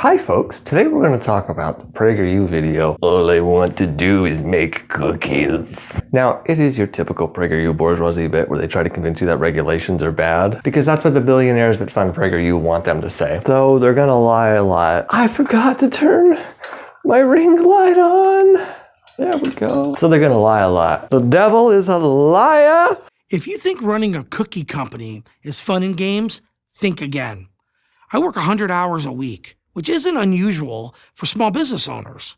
Hi folks, today we're going to talk about the PragerU video, All I Want to Do is Make Cookies. Now, it is your typical PragerU bourgeoisie bit where they try to convince you that regulations are bad, because that's what the billionaires that fund PragerU want them to say. So they're going to lie a lot. I forgot to turn my ring light on. There we go. So they're going to lie a lot. The devil is a liar. If you think running a cookie company is fun and games, think again. I work 100 hours a week, which isn't unusual for small business owners.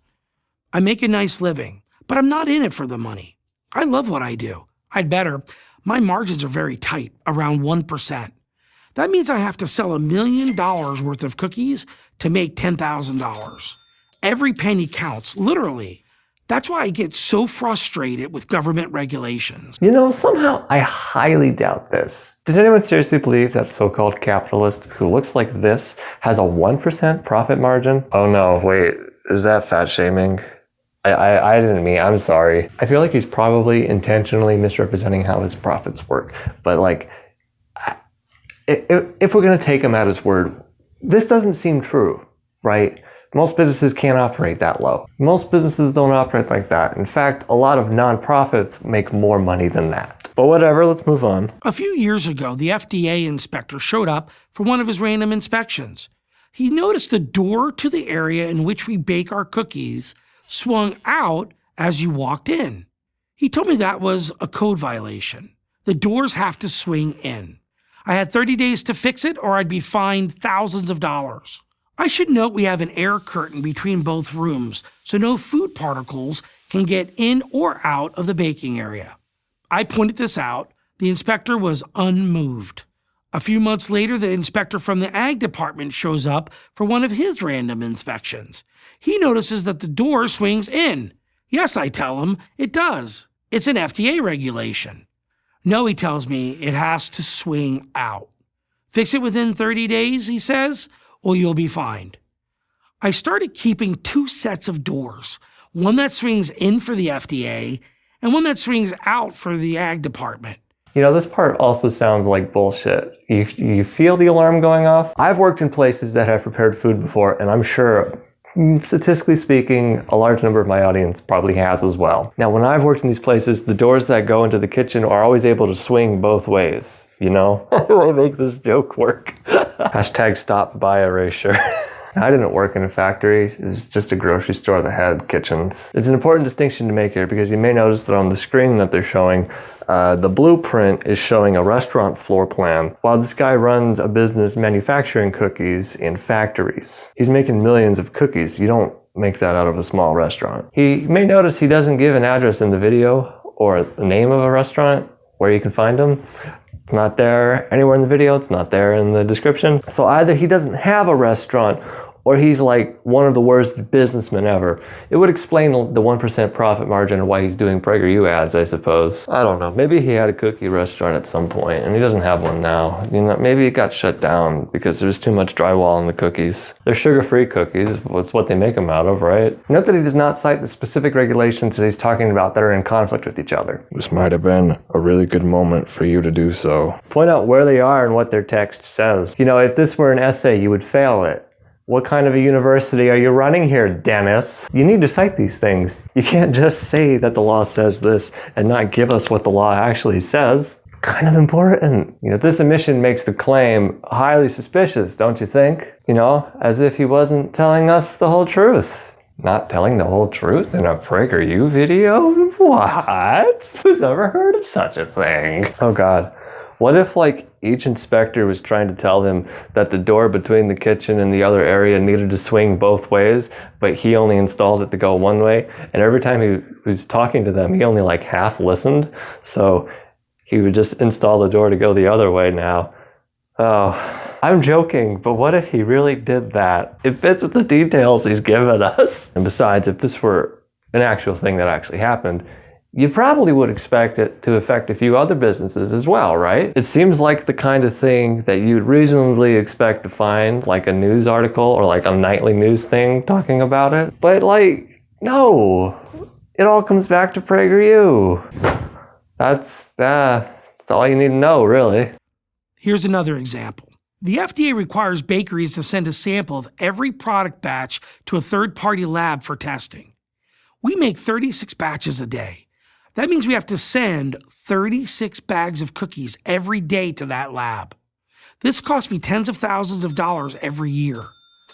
I make a nice living, but I'm not in it for the money. I love what I do. I'd better. My margins are very tight, around 1%. That means I have to sell $1 million worth of cookies to make $10,000. Every penny counts, literally. That's why I get so frustrated with government regulations. You know, somehow I highly doubt this. Does anyone seriously believe that so-called capitalist who looks like this has a 1% profit margin? Oh no, wait, is that fat shaming? I didn't mean, I'm sorry. I feel like he's probably intentionally misrepresenting how his profits work. But like, if we're gonna take him at his word, this doesn't seem true, right? Most businesses can't operate that low. Most businesses don't operate like that. In fact, a lot of nonprofits make more money than that. But whatever, let's move on. A few years ago, the FDA inspector showed up for one of his random inspections. He noticed the door to the area in which we bake our cookies swung out as you walked in. He told me that was a code violation. The doors have to swing in. I had 30 days to fix it or I'd be fined thousands of dollars. I should note we have an air curtain between both rooms, so no food particles can get in or out of the baking area. I pointed this out. The inspector was unmoved. A few months later, the inspector from the ag department shows up for one of his random inspections. He notices that the door swings in. Yes, I tell him, it does. It's an FDA regulation. No, he tells me, it has to swing out. Fix it within 30 days, he says, or you'll be fined. I started keeping 2 sets of doors, one that swings in for the FDA and one that swings out for the ag department. You know, this part also sounds like bullshit. You feel the alarm going off? I've worked in places that have prepared food before, and I'm sure, statistically speaking, a large number of my audience probably has as well. Now, when I've worked in these places, the doors that go into the kitchen are always able to swing both ways. You know, I make this joke work. Hashtag stop by erasure. I didn't work in a factory. It was just a grocery store that had kitchens. It's an important distinction to make here because you may notice that on the screen that they're showing, the blueprint is showing a restaurant floor plan, while this guy runs a business manufacturing cookies in factories. He's making millions of cookies. You don't make that out of a small restaurant. You may notice he doesn't give an address in the video or the name of a restaurant where you can find them. It's not there anywhere in the video, it's not there in the description. So either he doesn't have a restaurant or he's like one of the worst businessmen ever. It would explain the 1% profit margin and why he's doing PragerU ads, I suppose. I don't know, maybe he had a cookie restaurant at some point and he doesn't have one now. You know, maybe it got shut down because there's too much drywall in the cookies. They're sugar-free cookies, it's what they make them out of, right? Note that he does not cite the specific regulations that he's talking about that are in conflict with each other. This might have been a really good moment for you to do so. Point out where they are and what their text says. You know, if this were an essay, you would fail it. What kind of a university are you running here, Dennis? You need to cite these things. You can't just say that the law says this and not give us what the law actually says. It's kind of important. You know, this omission makes the claim highly suspicious, don't you think? You know, as if he wasn't telling us the whole truth. Not telling the whole truth in a PragerU video? What? Who's ever heard of such a thing? Oh God. What if like each inspector was trying to tell him that the door between the kitchen and the other area needed to swing both ways, but he only installed it to go one way, and every time he was talking to them, he only like half listened, so he would just install the door to go the other way now. Oh, I'm joking, but what if he really did that? It fits with the details he's given us. And besides, if this were an actual thing that actually happened, you probably would expect it to affect a few other businesses as well, right? It seems like the kind of thing that you'd reasonably expect to find like a news article or like a nightly news thing talking about it. But like, no, it all comes back to PragerU. That's all you need to know, really. Here's another example. The FDA requires bakeries to send a sample of every product batch to a third-party lab for testing. We make 36 batches a day. That means we have to send 36 bags of cookies every day to that lab. This costs me tens of thousands of dollars every year.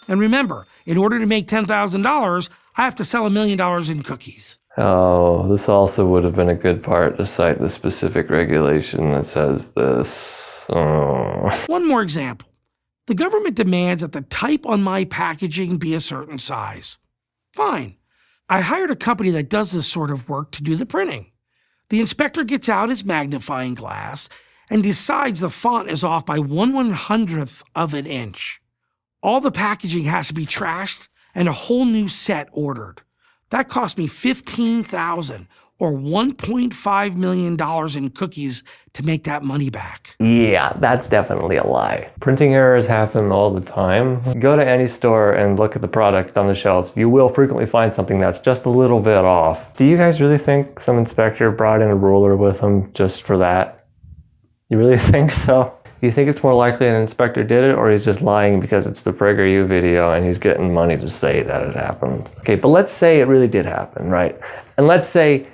And remember, in order to make $10,000, I have to sell $1 million in cookies. Oh, this also would have been a good part to cite the specific regulation that says this. Oh. One more example. The government demands that the type on my packaging be a certain size. Fine. I hired a company that does this sort of work to do the printing. The inspector gets out his magnifying glass and decides the font is off by 1/100th of an inch. All the packaging has to be trashed and a whole new set ordered. That cost me $15,000 or $1.5 million in cookies to make that money back. Yeah, that's definitely a lie. Printing errors happen all the time. Go to any store and look at the product on the shelves. You will frequently find something that's just a little bit off. Do you guys really think some inspector brought in a ruler with him just for that? You really think so? You think it's more likely an inspector did it, or he's just lying because it's the PragerU video and he's getting money to say that it happened? Okay, but let's say it really did happen, right? And let's say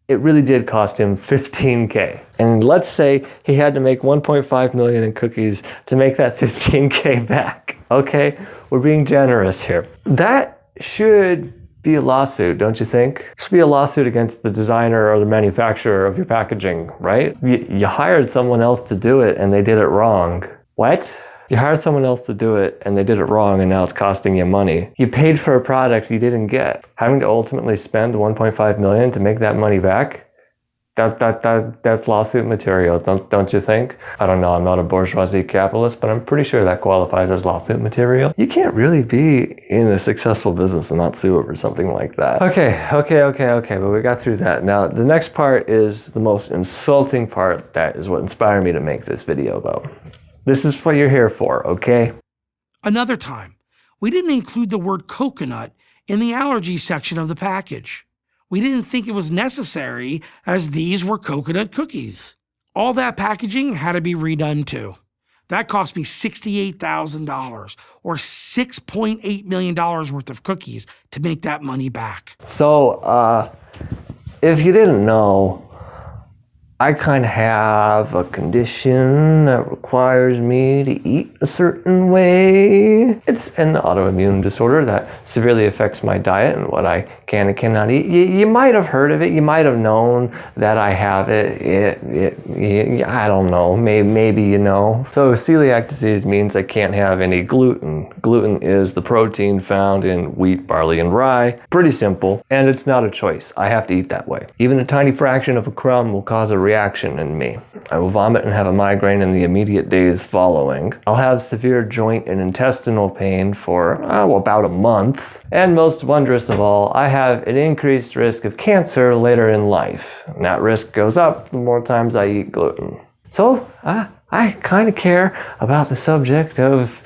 it really did cost him $15K. And let's say he had to make $1.5 million in cookies to make that $15K back. Okay, we're being generous here. That should be a lawsuit, don't you think? It should be a lawsuit against the designer or the manufacturer of your packaging, right? You hired someone else to do it and they did it wrong. What? You hired someone else to do it and they did it wrong and now it's costing you money. You paid for a product you didn't get. Having to ultimately spend $1.5 million to make that money back? That's lawsuit material, don't you think? I don't know, I'm not a bourgeoisie capitalist, but I'm pretty sure that qualifies as lawsuit material. You can't really be in a successful business and not sue over something like that. Okay, but we got through that. Now, the next part is the most insulting part. That is what inspired me to make this video, though. This is what you're here for, okay? Another time, we didn't include the word coconut in the allergy section of the package. We didn't think it was necessary as these were coconut cookies. All that packaging had to be redone too. That cost me $68,000 or $6.8 million worth of cookies to make that money back. So, if you didn't know, I kind of have a condition that requires me to eat a certain way. It's an autoimmune disorder that severely affects my diet and what I can and cannot eat. You might have heard of it. You might have known that I have it. I don't know. Maybe you know. So celiac disease means I can't have any gluten. Gluten is the protein found in wheat, barley, and rye. Pretty simple. And it's not a choice. I have to eat that way. Even a tiny fraction of a crumb will cause a reaction in me. I will vomit and have a migraine in the immediate days following. I'll have severe joint and intestinal pain for about a month. And most wondrous of all, I have an increased risk of cancer later in life. And that risk goes up the more times I eat gluten. So I kind of care about the subject of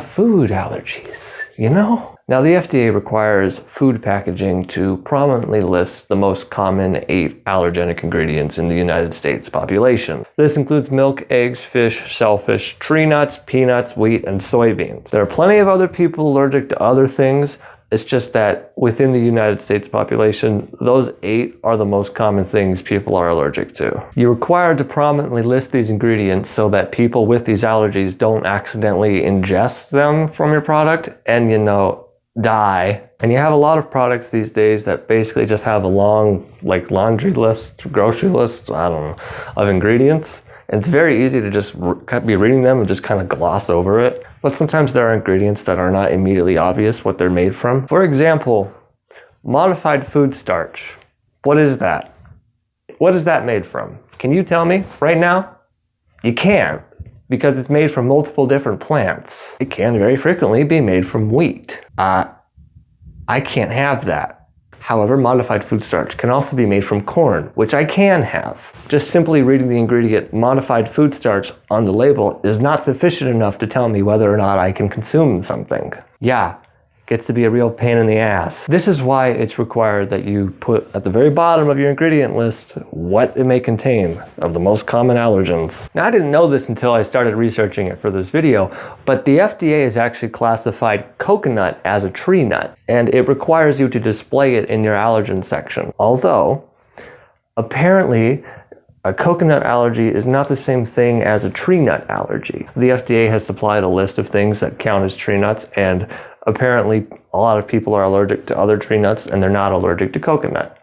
food allergies, you know? Now, the FDA requires food packaging to prominently list the most common 8 allergenic ingredients in the United States population. This includes milk, eggs, fish, shellfish, tree nuts, peanuts, wheat, and soybeans. There are plenty of other people allergic to other things. It's just that within the United States population, those 8 are the most common things people are allergic to. You're required to prominently list these ingredients so that people with these allergies don't accidentally ingest them from your product and, die. And you have a lot of products these days that basically just have a long, laundry list, grocery list, of ingredients. And it's very easy to just be reading them and just kind of gloss over it. But sometimes there are ingredients that are not immediately obvious what they're made from. For example, modified food starch. What is that? What is that made from? Can you tell me right now? You can't, because it's made from multiple different plants. It can very frequently be made from wheat. I can't have that. However, modified food starch can also be made from corn, which I can have. Just simply reading the ingredient modified food starch on the label is not sufficient enough to tell me whether or not I can consume something. Yeah, gets to be a real pain in the ass. This is why it's required that you put at the very bottom of your ingredient list what it may contain of the most common allergens. Now, I didn't know this until I started researching it for this video, but the FDA has actually classified coconut as a tree nut, and it requires you to display it in your allergen section. Although, apparently, a coconut allergy is not the same thing as a tree nut allergy. The FDA has supplied a list of things that count as tree nuts, and apparently a lot of people are allergic to other tree nuts and they're not allergic to coconut.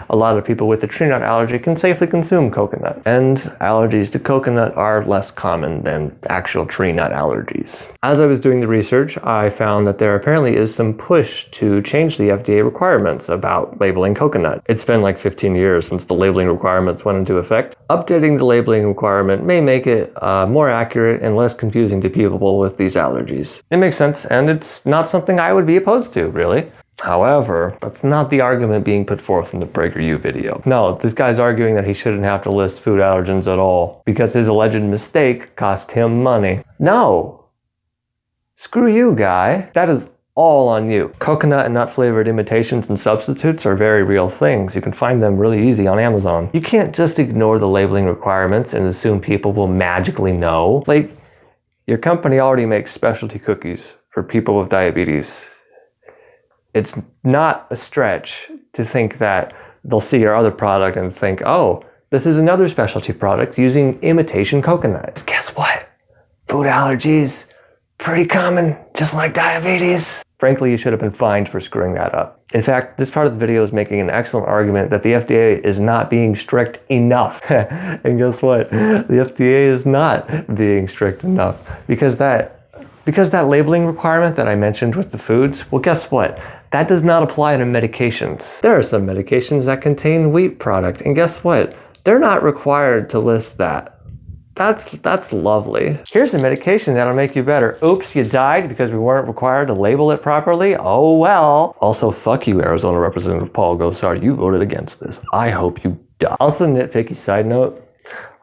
A lot of people with a tree nut allergy can safely consume coconut, and allergies to coconut are less common than actual tree nut allergies. As I was doing the research, I found that there apparently is some push to change the FDA requirements about labeling coconut. It's been like 15 years since the labeling requirements went into effect. Updating the labeling requirement may make it more accurate and less confusing to people with these allergies. It makes sense, and it's not something I would be opposed to, really. However, that's not the argument being put forth in the PragerU video. No, this guy's arguing that he shouldn't have to list food allergens at all because his alleged mistake cost him money. No! Screw you, guy. That is all on you. Coconut and nut flavored imitations and substitutes are very real things. You can find them really easy on Amazon. You can't just ignore the labeling requirements and assume people will magically know. Like, your company already makes specialty cookies for people with diabetes. It's not a stretch to think that they'll see your other product and think, oh, this is another specialty product using imitation coconut. Guess what? Food allergies, pretty common, just like diabetes. Frankly, you should have been fined for screwing that up. In fact, this part of the video is making an excellent argument that the FDA is not being strict enough. And guess what? The FDA is not being strict enough because that labeling requirement that I mentioned with the foods, well, guess what? That does not apply to medications. There are some medications that contain wheat product, and guess what? They're not required to list that. That's lovely. Here's a medication that'll make you better. Oops, you died because we weren't required to label it properly? Oh well. Also, fuck you, Arizona Representative Paul Gosar. You voted against this. I hope you die. Also, nitpicky side note,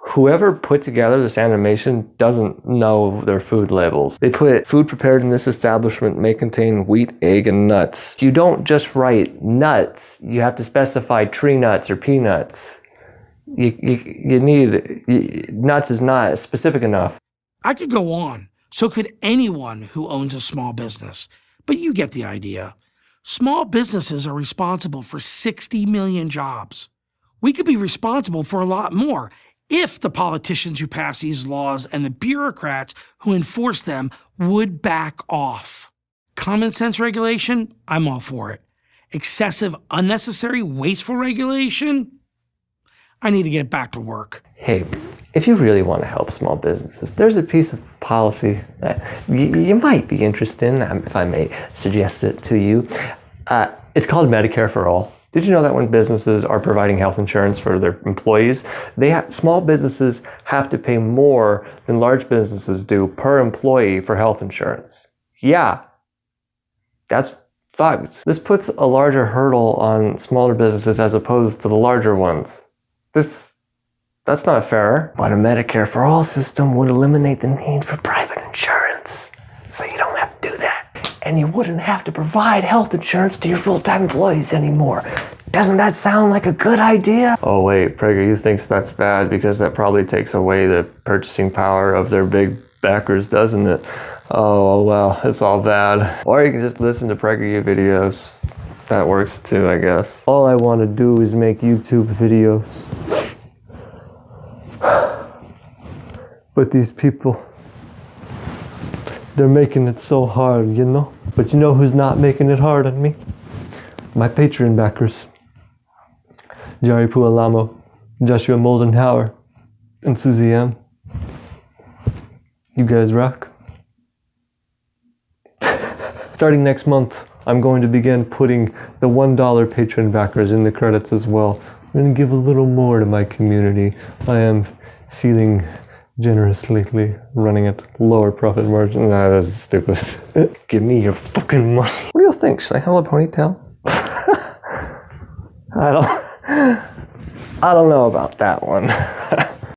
whoever put together this animation doesn't know their food labels. They put food prepared in this establishment may contain wheat, egg, and nuts. You don't just write nuts. You have to specify tree nuts or peanuts. Nuts is not specific enough. I could go on. So could anyone who owns a small business. But you get the idea. Small businesses are responsible for 60 million jobs. We could be responsible for a lot more if the politicians who pass these laws and the bureaucrats who enforce them would back off. Common sense regulation, I'm all for it. Excessive, unnecessary, wasteful regulation, I need to get back to work. Hey, if you really want to help small businesses, there's a piece of policy that you might be interested in, if I may suggest it to you. It's called Medicare for All. Did you know that when businesses are providing health insurance for their employees, small businesses have to pay more than large businesses do per employee for health insurance? Yeah, that's fucked. This puts a larger hurdle on smaller businesses as opposed to the larger ones. That's not fair. But a Medicare for All system would eliminate the need for private insurance. So you don't have to do that. And you wouldn't have to provide health insurance to your full-time employees anymore. Doesn't that sound like a good idea? Oh wait, PragerU thinks that's bad because that probably takes away the purchasing power of their big backers, doesn't it? Oh well, it's all bad. Or you can just listen to PragerU videos. That works too, I guess. All I want to do is make YouTube videos. But these people, they're making it so hard, you know? But you know who's not making it hard on me? My Patreon backers. Jari Pualamo, Joshua Moldenhauer, and Susie M. You guys rock. Starting next month, I'm going to begin putting the $1 Patreon backers in the credits as well. I'm going to give a little more to my community. I am feeling generous lately, running at lower profit margin. Nah, that's stupid. Give me your fucking money. What do you think? Should I have a ponytail? I don't know about that one.